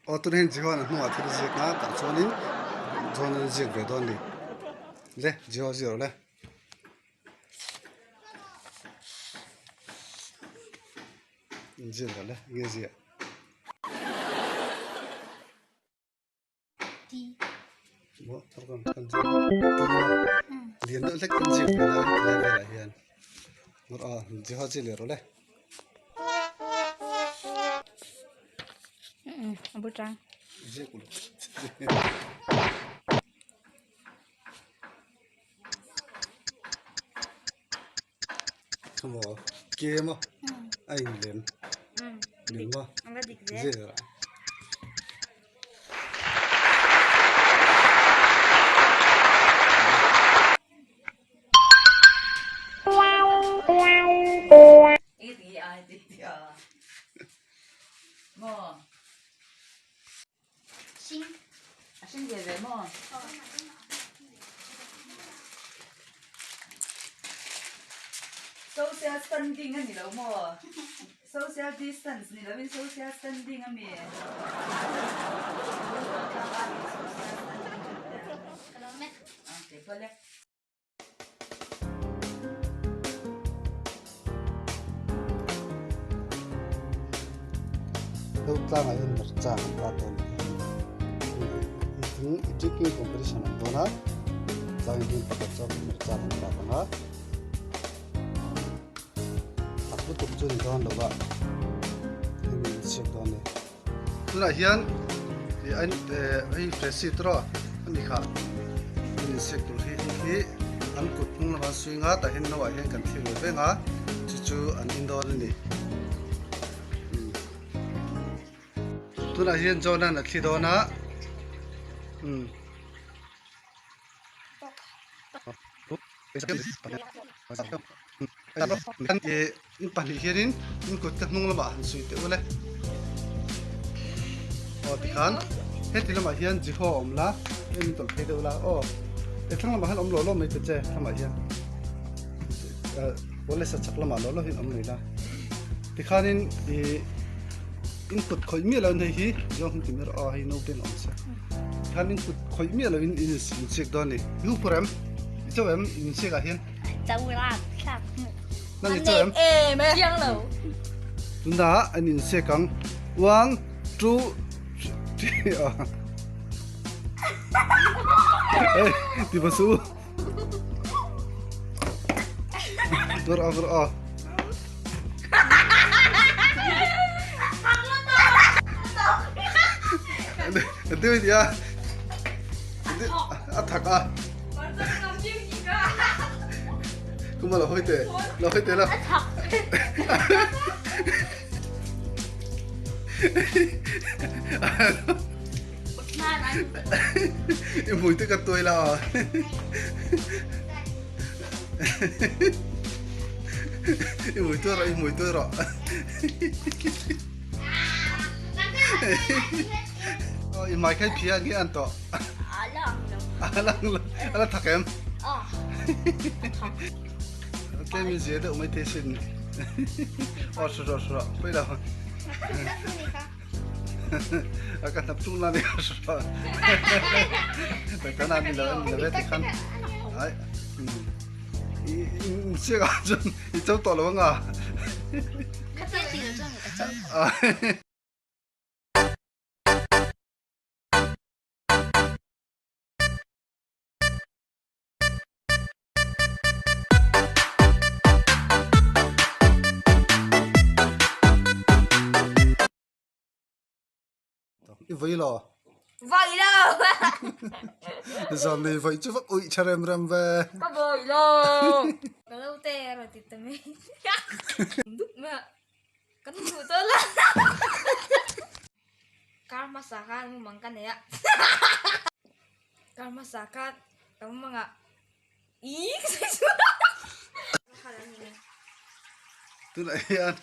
ô tôi nên chỉ hoa nó mua thì gì cả ta cho nên gì về đó đi lẽ chỉ hoa gì rồi lẽ gì rồi lẽ nghe gì bố thằng con gì liền đó lấy con gì về lại hiền một chỉ hoa gì rồi lẽ bút trắng gì cũng không có kia mà anh liền mà gì rồi xin về về mò social standing anh đâu mò social distance ni đâu in social standing anh mi okay có lẽ đâu ta ngay hơn một trang ra tuần những speaking competition anh đó na trang ini pada job một trang ra đó na aku tục chun don lo ba ini check don ne tu na hian thì anh fresh tro ani kha ini check tu hi an kut nung na swinga ta hin no wa hian kan thil ve nga chu an indoor ni tu na hian jona na thli do na in pani hirin in kut ka hnung lama han sui te ule o ti khan heti lama hian ji ho om la in tol phe de ula o e thang lama han om lo mai te che lama hian ole sa chak lama lo hin om nei la ti khan in kut khoi mi lo nei hi jong ti mer a hi no ben om sa khan in kut khoi mi lo in check don ni yu program cho em in check a hian cháu là khác nang i cho em giang lẩu chúng ta anh nhìn xe căng 1 2 3 eh di basu dur itu dia attack kuma lo hoite la mùi tới cả tôi là mùi tôi rồi mai cái phía cái ăn to là thật em cái mình dễ được mấy thế xin rồi bây giờ akan tập trung là đi rồi phải cái nào mình là biết khăn đấy chưa có chân cháu to lắm à vậy lo giờ này vậy chứ vắt ui cha em về có vậy lo nó lâu tè rồi thì tụi mình đúc mà cái thủ tớ là kalau masakan memangkan ya kalau masakan kamu mah nggak ih seksual hal ini tuh lah ya